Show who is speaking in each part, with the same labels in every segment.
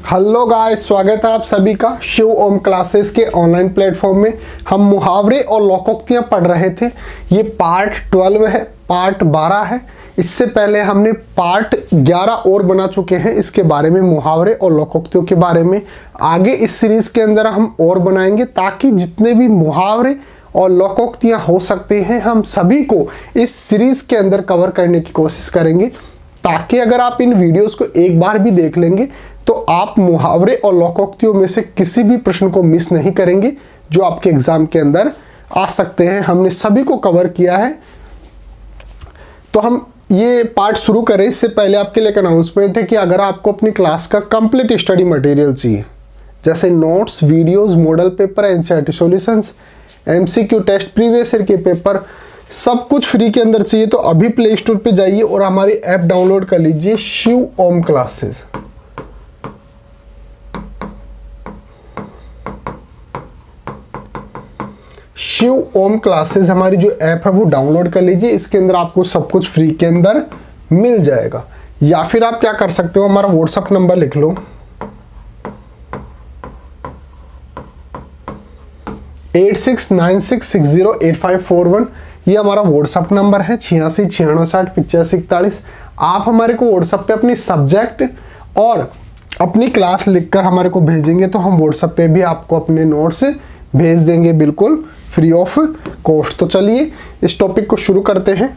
Speaker 1: Hello guys, स्वागत है आप सभी का शिव ओम क्लासेस के ऑनलाइन प्लेटफॉर्म में। हम मुहावरे और लोकोक्तियाँ पढ़ रहे थे। ये पार्ट 12 है, पार्ट 12 है। इससे पहले हमने पार्ट 11 और बना चुके हैं इसके बारे में, मुहावरे और लोकोक्तियों के बारे में। आगे इस सीरीज़ के अंदर हम और बनाएंगे ताकि जितने भी मुहावरे और लोकोक्तियाँ हो सकते हैं हम सभी को इस सीरीज़ के अंदर कवर करने की कोशिश करेंगे, ताकि अगर आप इन वीडियोस को एक बार भी देख लेंगे तो आप मुहावरे और लोकोक्तियों में से किसी भी प्रश्न को मिस नहीं करेंगे जो आपके एग्जाम के अंदर आ सकते हैं। हमने सभी को कवर किया है। तो हम ये पार्ट शुरू करें इससे पहले आपके लिए एक अनाउंसमेंट है कि अगर आपको अपनी क्लास का कंप्लीट स्टडी मटेरियल चाहिए, जैसे notes, videos, model paper, NCERT solutions, MCQ test, previous year के पेपर, सब कुछ फ्री के अंदर चाहिए, तो अभी प्ले स्टोर पे जाइए और हमारी ऐप डाउनलोड कर लीजिए, शिव ओम क्लासेस। शिव ओम क्लासेस हमारी जो ऐप है वो डाउनलोड कर लीजिए। इसके अंदर आपको सब कुछ फ्री के अंदर मिल जाएगा। या फिर आप क्या कर सकते हो, हमारा व्हाट्सएप नंबर लिख लो, 8696608541। ये हमारा व्हाट्सएप नंबर है, 8696608541। आप हमारे को व्हाट्सएप पे अपनी सब्जेक्ट और अपनी क्लास लिखकर हमारे को भेजेंगे तो हम व्हाट्सएप पे भी आपको अपने नोट्स भेज देंगे, बिल्कुल फ्री ऑफ कॉस्ट। तो चलिए इस टॉपिक को शुरू करते हैं।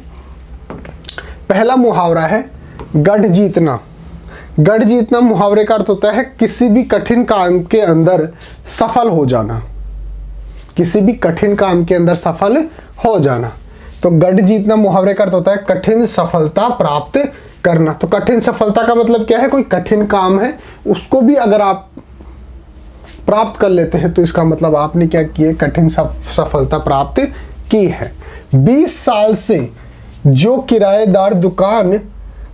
Speaker 1: पहला मुहावरा है गढ़ जीतना। गढ़ जीतना मुहावरे का अर्थ होता है किसी भी कठिन काम के अंदर सफल हो जाना। किसी भी कठिन काम के अंदर सफल हो जाना। तो गढ़ जीतना मुहावरे का अर्थ होता है कठिन सफलता प्राप्त करना। तो कठिन सफलता का मतलब क्या है, कोई कठिन काम है उसको भी अगर आप प्राप्त कर लेते हैं तो इसका मतलब आपने क्या किया, कठिन सफलता प्राप्त की है। 20 साल से जो किराएदार दुकान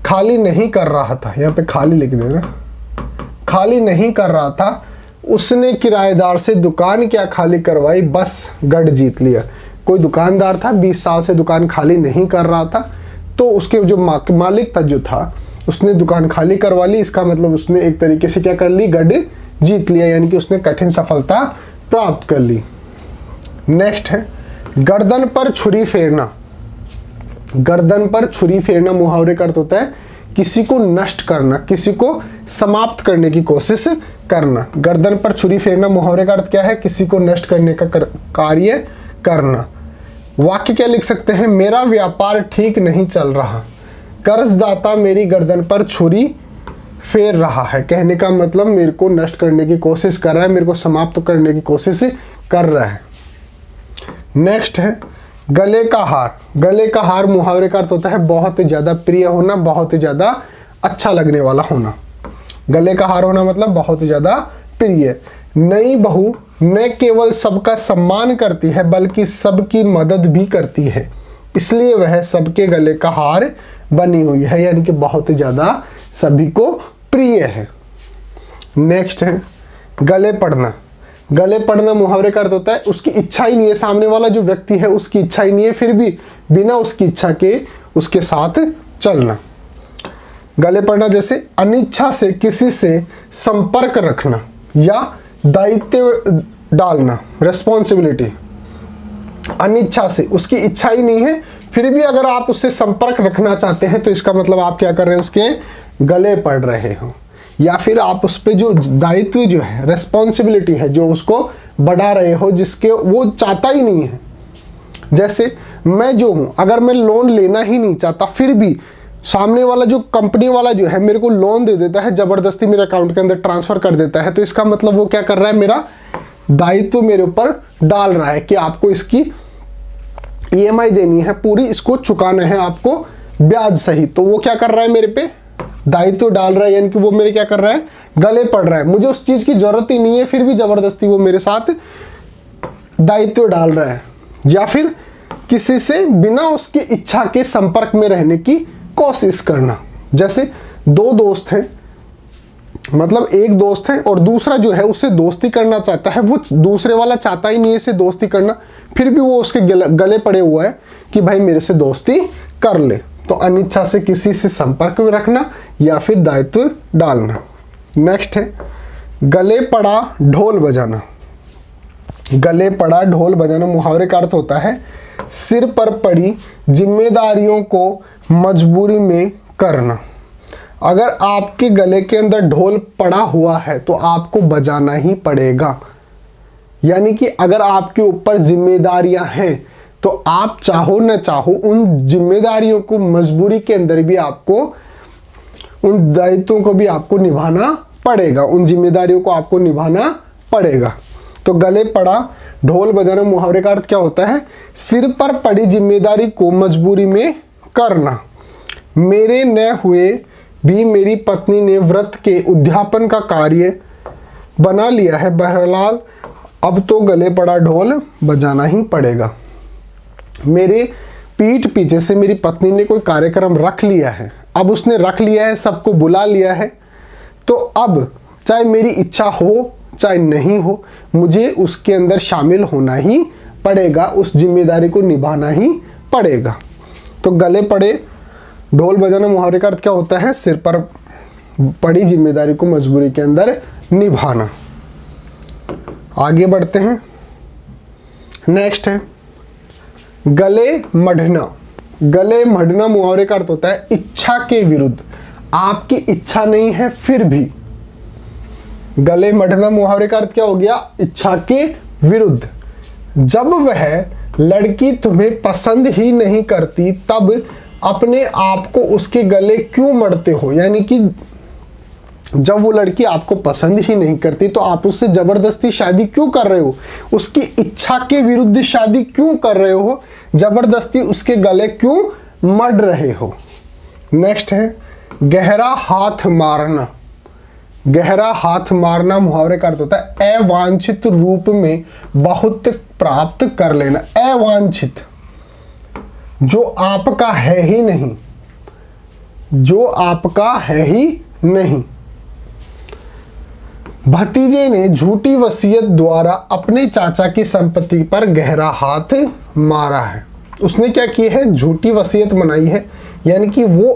Speaker 1: खाली नहीं कर रहा था, यहाँ पे खाली लिख देना, खाली नहीं कर रहा था, उसने किराएदार से दुकान क्या खाली करवाई, बस गढ़ जीत लिया। कोई दुकानदार था, 20 साल से दुकान खाली नहीं कर रहा था, तो उसके जो मालिक था जो था उसने दुकान खाली करवा ली। इसका मतलब उसने एक तरीके से क्या कर ली, गढ़ जीत लिया, यानी कि उसने कठिन सफलता प्राप्त कर ली। नेक्स्ट है गर्दन पर छुरी फेरना। गर्दन पर छुरी फेरना मुहावरे का अर्थ होता है किसी को नष्ट करना, किसी को समाप्त करने की कोशिश करना। गर्दन पर छुरी फेरना मुहावरे का अर्थ क्या है, किसी को नष्ट करने का कार्य करना। वाक्य क्या लिख सकते हैं, मेरा व्यापार ठीक नहीं चल रहा, कर्जदाता मेरी गर्दन पर छुरी फेर रहा है। कहने का मतलब मेरे को नष्ट करने की कोशिश कर रहा है, मेरे को समाप्त करने की कोशिश कर रहा है। नेक्स्ट है गले का हार। गले का हार मुहावरे का अर्थ होता है बहुत ही ज़्यादा प्रिय होना, बहुत ही ज़्यादा अच्छा लगने वाला होना। गले का हार होना मतलब बहुत ही ज़्यादा प्रिय। नई बहू न केवल सबका सम्मान करती है बल्कि सबकी मदद भी करती है, इसलिए वह सबके गले का हार बनी हुई है, यानी कि बहुत ही ज़्यादा सभी को प्रिय है। नेक्स्ट है गले पड़ना। गले पड़ना मुहावरे का अर्थ होता है उसकी इच्छा ही नहीं है, सामने वाला जो व्यक्ति है उसकी इच्छा ही नहीं है, फिर भी बिना उसकी इच्छा के उसके साथ चलना। गले पड़ना जैसे अनिच्छा से किसी से संपर्क रखना या दायित्व डालना, रिस्पॉन्सिबिलिटी। अनिच्छा से, उसकी इच्छा ही नहीं है फिर भी अगर आप उससे संपर्क रखना चाहते हैं तो इसका मतलब आप क्या कर रहे हैं, उसके गले पड़ रहे हो, या फिर आप उस पर जो दायित्व जो है, रिस्पॉन्सिबिलिटी है, जो उसको बढ़ा रहे हो जिसके वो चाहता ही नहीं है। जैसे मैं जो हूँ, अगर मैं लोन लेना ही नहीं चाहता फिर भी सामने वाला जो कंपनी वाला जो है मेरे को लोन दे देता है, ज़बरदस्ती मेरे अकाउंट के अंदर ट्रांसफ़र कर देता है, तो इसका मतलब वो क्या कर रहा है, मेरा दायित्व मेरे ऊपर डाल रहा है कि आपको इसकी EMI देनी है पूरी, इसको चुकाना है आपको ब्याज सहित। तो वो क्या कर रहा है, मेरे पे दायित्व डाल रहा है, यानी कि वो मेरे क्या कर रहा है, गले पड़ रहा है। मुझे उस चीज़ की ज़रूरत ही नहीं है फिर भी ज़बरदस्ती वो मेरे साथ दायित्व डाल रहा है। या फिर किसी से बिना उसकी इच्छा के संपर्क में रहने की कोशिश करना। जैसे दो दोस्त हैं, मतलब एक दोस्त है और दूसरा जो है उससे दोस्ती करना चाहता है, वो दूसरे वाला चाहता ही नहीं है इससे दोस्ती करना, फिर भी वो उसके गले पड़े हुआ है कि भाई मेरे से दोस्ती कर ले। तो अनिच्छा से किसी से संपर्क में रखना या फिर दायित्व डालना। नेक्स्ट है गले पड़ा ढोल बजाना। गले पड़ा ढोल बजाना मुहावरे का अर्थ होता है सिर पर पड़ी जिम्मेदारियों को मजबूरी में करना। अगर आपके गले के अंदर ढोल पड़ा हुआ है तो आपको बजाना ही पड़ेगा। यानी कि अगर आपके ऊपर जिम्मेदारियां हैं तो आप चाहो न चाहो उन जिम्मेदारियों को मजबूरी के अंदर भी आपको, उन दायित्वों को भी आपको निभाना पड़ेगा, उन जिम्मेदारियों को आपको निभाना पड़ेगा। तो गले पड़ा ढोल बजाना मुहावरे का अर्थ क्या होता है? सिर पर पड़ी जिम्मेदारी को मजबूरी में करना। मेरे न हुए भी मेरी पत्नी ने व्रत के उद्यापन का कार्य बना लिया है, बहरहाल अब तो गले पड़ा ढोल बजाना ही पड़ेगा। मेरे पीठ पीछे से मेरी पत्नी ने कोई कार्यक्रम रख लिया है, अब उसने रख लिया है, सबको बुला लिया है, तो अब चाहे मेरी इच्छा हो चाहे नहीं हो, मुझे उसके अंदर शामिल होना ही पड़ेगा, उस जिम्मेदारी को निभाना ही पड़ेगा। तो गले पड़े ढोल बजाना मुहावरे का अर्थ क्या होता है? सिर पर पड़ी जिम्मेदारी को मजबूरी के अंदर निभाना। आगे बढ़ते हैं। नेक्स्ट है गले मढ़ना। गले मढ़ना मुहावरे का अर्थ होता है इच्छा के विरुद्ध। आपकी इच्छा नहीं है फिर भी। गले मढ़ना मुहावरे का अर्थ क्या हो गया? इच्छा के विरुद्ध। जब वह लड़की तुम्हें पसंद ही नहीं करती तब अपने आप को उसके गले क्यों मढ़ते हो? यानी कि जब वो लड़की आपको पसंद ही नहीं करती तो आप उससे जबरदस्ती शादी क्यों कर रहे हो? उसकी इच्छा के विरुद्ध शादी क्यों कर रहे हो? जबरदस्ती उसके गले क्यों मढ़ रहे हो? नेक्स्ट है गहरा हाथ मारना। गहरा हाथ मारना मुहावरे का अर्थ होता है अवांछित रूप में बहुत प्राप्त कर लेना। अवांछित, जो आपका है ही नहीं, जो आपका है ही नहीं। भतीजे ने झूठी वसीयत द्वारा अपने चाचा की संपत्ति पर गहरा हाथ मारा है। उसने क्या किया है? झूठी वसीयत बनाई है, यानी कि वो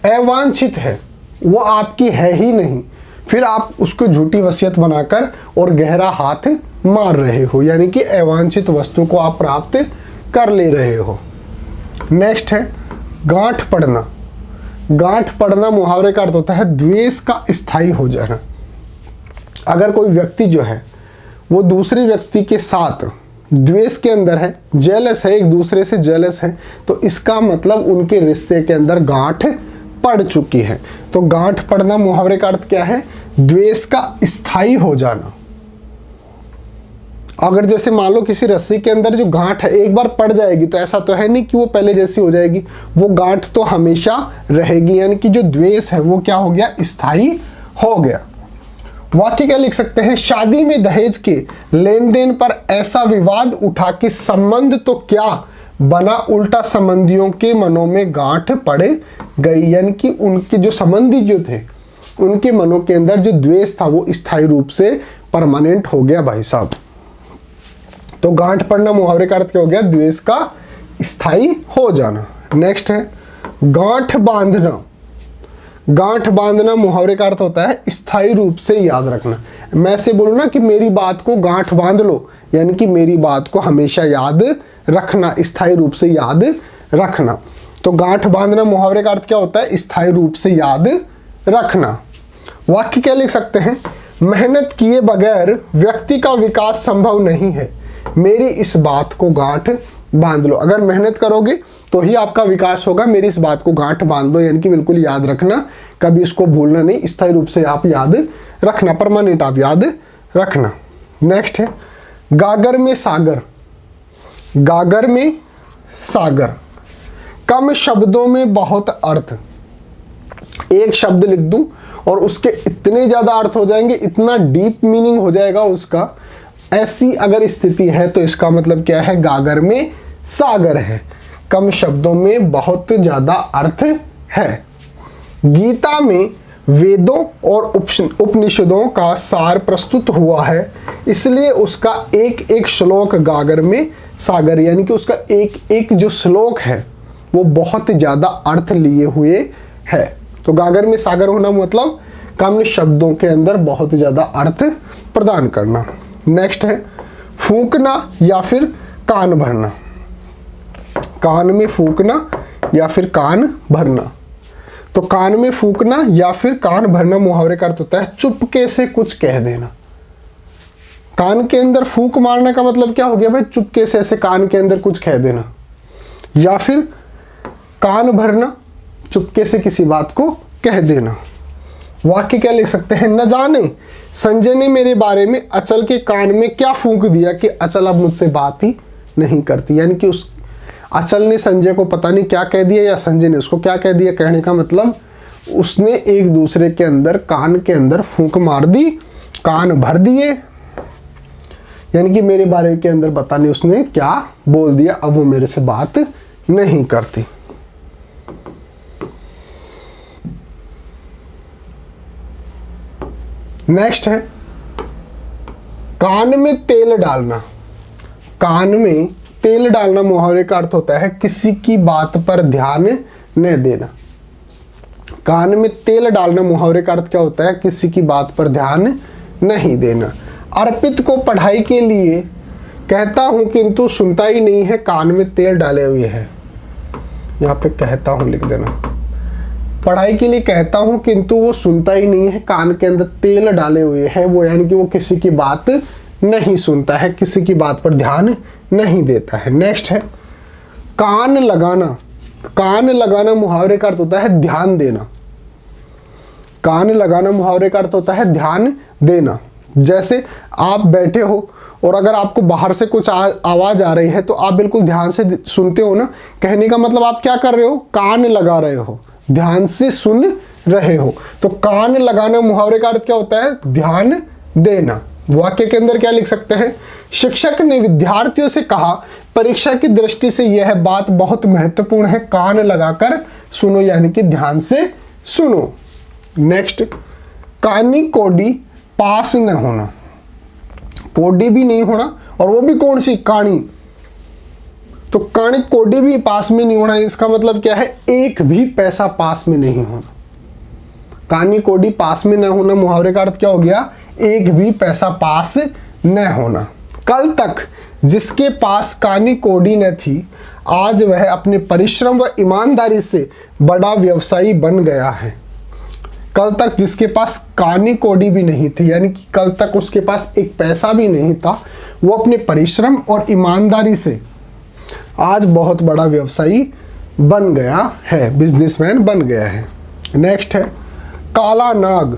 Speaker 1: अवांछित है, वो आपकी है ही नहीं, फिर आप उसको झूठी वसीयत बनाकर और गहरा हाथ मार रहे हो, यानी कि अवांछित वस्तु को आप प्राप्त कर ले रहे हो। नेक्स्ट है गांठ पड़ना। गांठ पड़ना मुहावरे का अर्थ होता है द्वेष का स्थायी हो जाना। अगर कोई व्यक्ति जो है वो दूसरे व्यक्ति के साथ द्वेष के अंदर है, जेलस है, एक दूसरे से जेलस है, तो इसका मतलब उनके रिश्ते के अंदर गांठ पड़ चुकी है। तो गांठ पड़ना मुहावरे का अर्थ क्या है? द्वेष का स्थायी हो जाना। अगर जैसे मान लो किसी रस्सी के अंदर जो गांठ है एक बार पड़ जाएगी तो ऐसा तो है नहीं कि वो पहले जैसी हो जाएगी, वो गांठ तो हमेशा रहेगी, यानी कि जो द्वेष है वो क्या हो गया? स्थायी हो गया। वाक्य क्या लिख सकते हैं? शादी में दहेज के लेन देन पर ऐसा विवाद उठा कि संबंध तो क्या बना, उल्टा संबंधियों के मनों में गांठ पड़ गई। यानी कि उनके जो संबंधी जो थे उनके मनों के अंदर जो द्वेष था वो स्थायी रूप से परमानेंट हो गया भाई साहब। तो गांठ पड़ना मुहावरे का अर्थ क्या हो गया? द्वेष का स्थायी हो जाना। नेक्स्ट है गांठ बांधना। गांठ बांधना मुहावरे का अर्थ होता है स्थायी रूप से याद रखना। मैं से बोलूँ ना कि मेरी बात को गांठ बांध लो, यानी कि मेरी बात को हमेशा याद रखना, स्थायी रूप से याद रखना। तो गांठ बांधना मुहावरे का अर्थ क्या होता है? स्थायी रूप से याद रखना। वाक्य क्या लिख सकते हैं? मेहनत किए बगैर व्यक्ति का विकास संभव नहीं है, मेरी इस बात को गांठ बांध लो। अगर मेहनत करोगे तो ही आपका विकास होगा, मेरी इस बात को गांठ बांध दो, यानी कि बिल्कुल याद रखना, कभी इसको भूलना नहीं, स्थायी रूप से आप याद रखना, परमानेंट आप याद रखना। नेक्स्ट है गागर में सागर। गागर में सागर, कम शब्दों में बहुत अर्थ। एक शब्द लिख दूं और उसके इतने ज्यादा अर्थ हो जाएंगे, इतना डीप मीनिंग हो जाएगा उसका। ऐसी अगर स्थिति है तो इसका मतलब क्या है? गागर में सागर है, कम शब्दों में बहुत ज्यादा अर्थ है। गीता में वेदों और उपनिषदों का सार प्रस्तुत हुआ है, इसलिए उसका एक एक श्लोक गागर में सागर, यानी कि उसका एक एक जो श्लोक है वो बहुत ज्यादा अर्थ लिए हुए है। तो गागर में सागर होना मतलब कम शब्दों के अंदर बहुत ज़्यादा अर्थ प्रदान करना। नेक्स्ट है फूंकना या फिर कान भरना। कान में फूंकना या फिर कान भरना। तो कान में फूंकना या फिर कान भरना मुहावरे का अर्थ होता है चुपके से कुछ कह देना। कान के अंदर फूंक मारने का मतलब क्या हो गया भाई, चुपके से ऐसे कान के अंदर कुछ कह देना। या फिर कान भरना, चुपके से किसी बात को कह देना। वाक्य क्या लिख सकते हैं, न जाने संजय ने मेरे बारे में अचल के कान में क्या फूंक दिया कि अचल अब मुझसे बात ही नहीं करती। यानी कि उस अचल ने संजय को पता नहीं क्या कह दिया या संजय ने उसको क्या कह दिया। कहने का मतलब उसने एक दूसरे के अंदर कान के अंदर फूंक मार दी, कान भर दिए। यानी कि मेरे बारे के अंदर पता नहीं उसने क्या बोल दिया, अब वो मेरे से बात नहीं करती। नेक्स्ट है कान में तेल डालना। कान में तेल डालना मुहावरे का अर्थ होता है किसी की बात पर ध्यान न देना। कान में तेल डालना मुहावरे का अर्थ क्या होता है, किसी की बात पर ध्यान नहीं देना। अर्पित को पढ़ाई के लिए कहता हूं किंतु सुनता ही नहीं है, कान में तेल डाले हुए है। यहाँ पे कहता हूं लिख देना। पढ़ाई के लिए कहता हूं किंतु वो सुनता ही नहीं है, कान के अंदर तेल डाले हुए है वो, यानी कि वो किसी की बात नहीं सुनता है, किसी की बात पर ध्यान नहीं देता है। नेक्स्ट है कान लगाना। कान लगाना मुहावरे का अर्थ होता है ध्यान देना। कान लगाना मुहावरे का अर्थ होता है ध्यान देना। जैसे आप बैठे हो और अगर आपको बाहर से कुछ आवाज आ रही है तो आप बिल्कुल ध्यान से सुनते हो ना। कहने का मतलब आप क्या कर रहे हो, कान लगा रहे हो, ध्यान से सुन रहे हो। तो कान लगाना मुहावरे का अर्थ क्या होता है, ध्यान देना। वाक्य के अंदर क्या लिख सकते हैं, शिक्षक ने विद्यार्थियों से कहा परीक्षा की दृष्टि से यह बात बहुत महत्वपूर्ण है, कान लगाकर सुनो, यानी कि ध्यान से सुनो। नेक्स्ट कानी कोडी पास न होना। कोडी भी नहीं होना और वो भी कौन सी, कानी। तो कानी कोडी भी पास में नहीं होना, इसका मतलब क्या है, एक भी पैसा पास में नहीं होना। कानी कोडी पास में न होना मुहावरे का अर्थ क्या हो गया, एक भी पैसा पास न होना। कल तक जिसके पास कानी कोडी न थी आज वह अपने परिश्रम व ईमानदारी से बड़ा व्यवसायी बन गया है। कल तक जिसके पास कानी कोडी भी नहीं थी, यानी कि कल तक उसके पास एक पैसा भी नहीं था, वो अपने परिश्रम और ईमानदारी से आज बहुत बड़ा व्यवसायी बन गया है, बिजनेसमैन बन गया है। नेक्स्ट है काला नाग।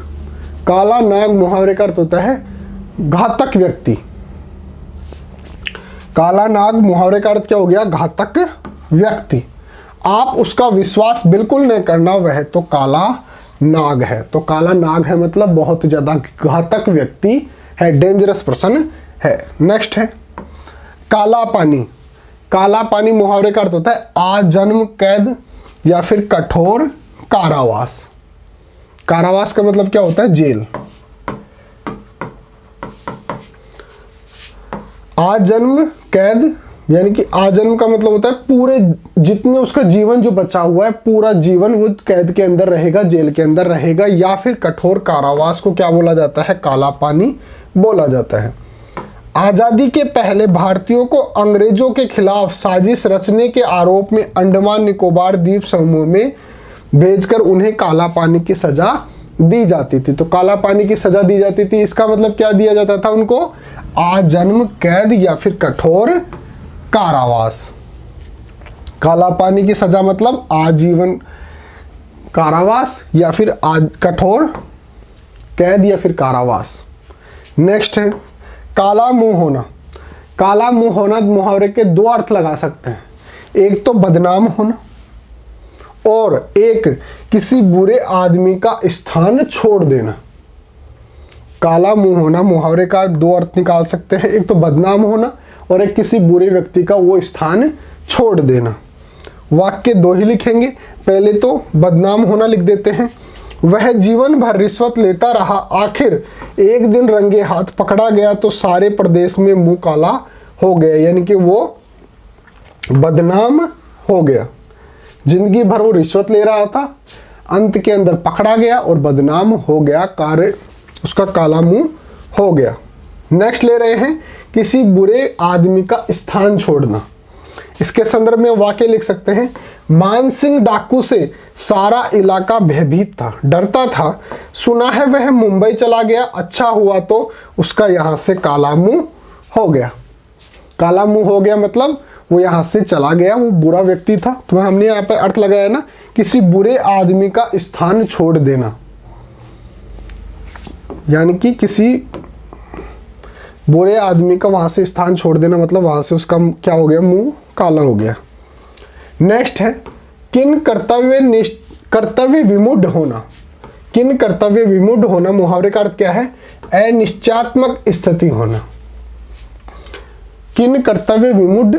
Speaker 1: काला नाग मुहावरे का अर्थ होता है घातक व्यक्ति। काला नाग मुहावरे का अर्थ क्या हो गया, घातक व्यक्ति। आप उसका विश्वास बिल्कुल नहीं करना, वह तो काला नाग है। तो काला नाग है मतलब बहुत ज्यादा घातक व्यक्ति है, डेंजरस पर्सन है। नेक्स्ट है काला पानी। काला पानी मुहावरे का अर्थ होता है आजन्म कैद या फिर कठोर कारावास। कारावास का मतलब क्या होता है, जेल। आजन्म कैद यानी कि आजन्म का मतलब होता है पूरे जितने उसका जीवन जो बचा हुआ है पूरा जीवन वो कैद के अंदर रहेगा, जेल के अंदर रहेगा। या फिर कठोर कारावास को क्या बोला जाता है, काला पानी बोला जाता है। आज़ादी के पहले भारतीयों को अंग्रेजों के खिलाफ साजिश रचने के आरोप में अंडमान निकोबार द्वीप समूह में भेजकर उन्हें काला पानी की सजा दी जाती थी। तो काला पानी की सजा दी जाती थी, इसका मतलब क्या दिया जाता था उनको, आजन्म कैद या फिर कठोर कारावास। काला पानी की सजा मतलब आजीवन कारावास या फिर कठोर कैद या फिर कारावास। नेक्स्ट है काला मुंह होना। काला मुंह होना मुहावरे के दो अर्थ लगा सकते हैं, एक तो बदनाम होना और एक किसी बुरे आदमी का स्थान छोड़ देना। काला मुंह होना मुहावरे का दो अर्थ निकाल सकते हैं, एक तो बदनाम होना और एक किसी बुरे व्यक्ति का वो स्थान छोड़ देना। वाक्य दो ही लिखेंगे, पहले तो बदनाम होना लिख देते हैं। वह जीवन भर रिश्वत लेता रहा, आखिर एक दिन रंगे हाथ पकड़ा गया तो सारे प्रदेश में मुंह काला हो गया, यानी कि वो बदनाम हो गया। जिंदगी भर वो रिश्वत ले रहा था, अंत के अंदर पकड़ा गया और बदनाम हो गया, कार्य उसका काला मुंह हो गया। नेक्स्ट ले रहे हैं किसी बुरे आदमी का स्थान छोड़ना। इसके संदर्भ में वाक्य लिख सकते हैं, मान सिंह डाकू से सारा इलाका भयभीत था, डरता था, सुना है वह मुंबई चला गया, अच्छा हुआ तो उसका यहां से काला मुंह हो गया। काला मुंह हो गया मतलब वो यहां से चला गया, वो बुरा व्यक्ति था। तो हमने यहाँ पर अर्थ लगाया ना, किसी बुरे आदमी का स्थान छोड़ देना, यानी कि किसी बुरे आदमी का वहां से स्थान छोड़ देना मतलब वहां से उसका क्या हो गया, मुंह काला हो गया। नेक्स्ट है किन कर्तव्य विमूढ़ होना। किन कर्तव्य विमूढ़ होना मुहावरे का अर्थ क्या है, अनिश्चयात्मक स्थिति होना। किन कर्तव्य विमूढ़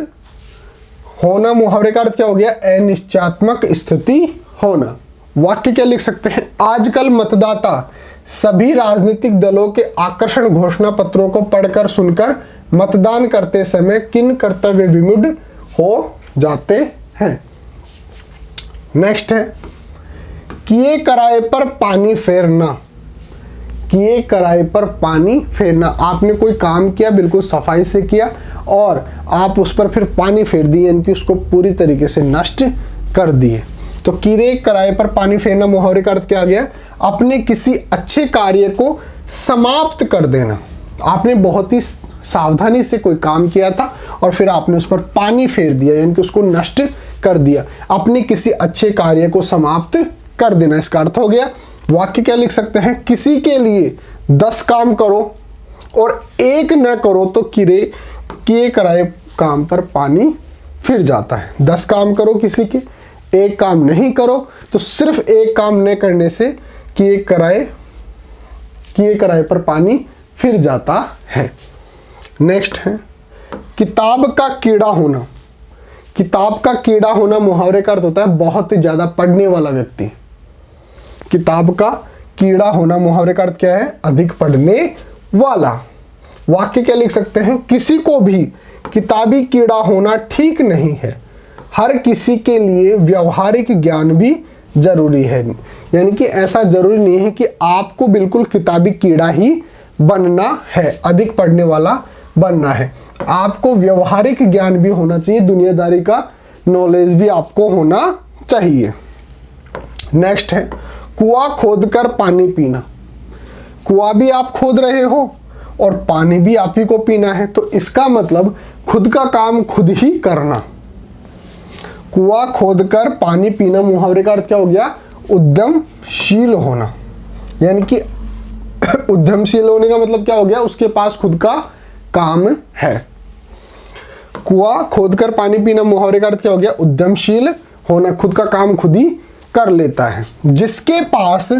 Speaker 1: होना मुहावरे का अर्थ क्या हो गया, अनिश्चयात्मक स्थिति होना। वाक्य क्या लिख सकते हैं, आजकल मतदाता सभी राजनीतिक दलों के आकर्षण घोषणा पत्रों को पढ़कर सुनकर मतदान करते समय किन कर्तव्य विमूढ़ हो जाते हैं। नेक्स्ट है किए कराए पर पानी फेरना। किए कराए पर पानी फेरना, आपने कोई काम किया, बिल्कुल सफाई से किया और आप उस पर फिर पानी फेर दिए, यानी कि उसको पूरी तरीके से नष्ट कर दिए। तो किए कराए पर पानी फेरना मुहावरे का अर्थ क्या आ गया, अपने किसी अच्छे कार्य को समाप्त कर देना। आपने बहुत ही सावधानी से कोई काम किया था और फिर आपने उस पर पानी फेर दिया, यानी कि उसको नष्ट कर दिया। अपने किसी अच्छे कार्य को समाप्त कर देना, इसका अर्थ हो गया। वाक्य क्या लिख सकते हैं, किसी के लिए 10 काम करो और 1 न करो तो किए कराए काम पर पानी फिर जाता है। 10 काम करो किसी के, 1 काम नहीं करो तो सिर्फ 1 काम न करने से किए कराए पर पानी फिर जाता है। नेक्स्ट है किताब का कीड़ा होना। किताब का कीड़ा होना मुहावरे का अर्थ होता है बहुत ही ज्यादा पढ़ने वाला व्यक्ति। किताब का कीड़ा होना मुहावरे का अर्थ क्या है, अधिक पढ़ने वाला। वाक्य क्या लिख सकते हैं, किसी को भी किताबी कीड़ा होना ठीक नहीं है, हर किसी के लिए व्यवहारिक ज्ञान भी जरूरी है। यानी कि ऐसा जरूरी नहीं है कि आपको बिल्कुल किताबी कीड़ा ही बनना है, अधिक पढ़ने वाला बनना है। आपको व्यवहारिक ज्ञान भी होना चाहिए, दुनियादारी का नॉलेज भी आपको होना चाहिए। नेक्स्ट है कुआं खोदकर पानी पीना। कुआं भी आप खोद रहे हो और पानी भी आप ही को पीना है, तो इसका मतलब खुद का काम खुद ही करना। कुआं खोदकर पानी पीना मुहावरे का अर्थ क्या हो गया, उद्यमशील होना। यानी कि उद्यमशील होने का मतलब क्या हो गया, उसके पास खुद का काम है। कुआं खोदकर पानी पीना मुहावरे का अर्थ क्या हो गया, उद्यमशील होना, खुद का काम खुद ही कर लेता है। जिसके पास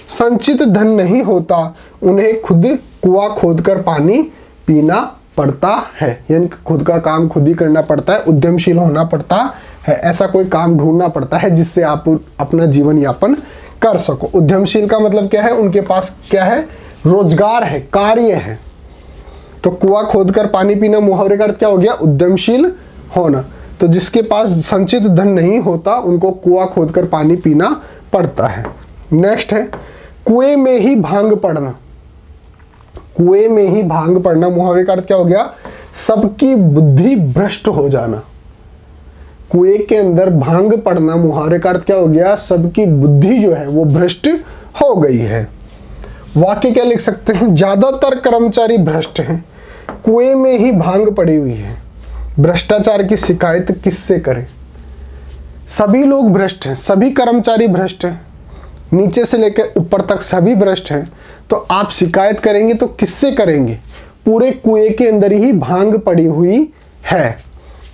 Speaker 1: संचित धन नहीं होता उन्हें खुद कुआं खोदकर पानी पीना पड़ता है, यानी कि खुद का काम खुद ही करना पड़ता है, उद्यमशील होना पड़ता है, ऐसा कोई काम ढूंढना पड़ता है जिससे आप अपना जीवन यापन कर सको। उद्यमशील का मतलब क्या है, उनके पास क्या है, रोजगार है, कार्य है। तो कुआं खोदकर पानी पीना मुहावरे का अर्थ क्या हो गया, उद्यमशील होना। तो जिसके पास संचित धन नहीं होता उनको कुआं खोदकर पानी पीना पड़ता है। नेक्स्ट है कुएं में ही भांग पड़ना। कुएं में ही भांग पड़ना मुहावरे का अर्थ क्या हो गया, सबकी बुद्धि भ्रष्ट हो जाना। कुएं के अंदर भांग पड़ना मुहावरे का अर्थ क्या हो गया, सबकी बुद्धि जो है वो भ्रष्ट हो गई है। वाक्य क्या लिख सकते हैं, ज्यादातर कर्मचारी भ्रष्ट हैं, कुएं में ही भांग पड़ी हुई है। भ्रष्टाचार की शिकायत किससे करें, सभी लोग भ्रष्ट हैं, सभी कर्मचारी भ्रष्ट हैं, नीचे से लेकर ऊपर तक सभी भ्रष्ट हैं। तो आप शिकायत करेंगे तो किससे करेंगे, पूरे कुएं के अंदर ही भांग पड़ी हुई है,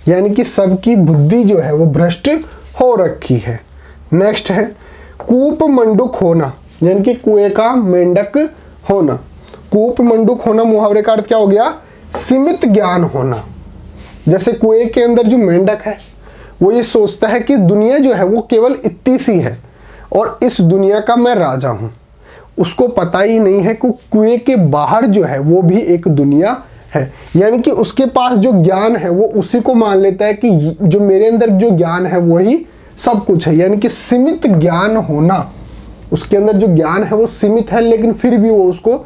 Speaker 1: यानी कि सबकी बुद्धि जो है वो भ्रष्ट हो रखी है। नेक्स्ट है कूप मंडूक होना, यानी कि कुएं का मेंढक होना। कूप मंडूक होना मुहावरे का अर्थ क्या हो गया, सीमित ज्ञान होना। जैसे कुएं के अंदर जो मेंढक है वो ये सोचता है कि दुनिया जो है वो केवल इतनी सी है और इस दुनिया का मैं राजा हूं। उसको पता ही नहीं है कि कुएं के बाहर जो है वो भी एक दुनिया है, यानी कि उसके पास जो ज्ञान है वो उसी को मान लेता है कि जो मेरे अंदर जो ज्ञान है वही सब कुछ है, यानी कि सीमित ज्ञान होना, उसके अंदर जो ज्ञान है वो सीमित है, लेकिन फिर भी वो उसको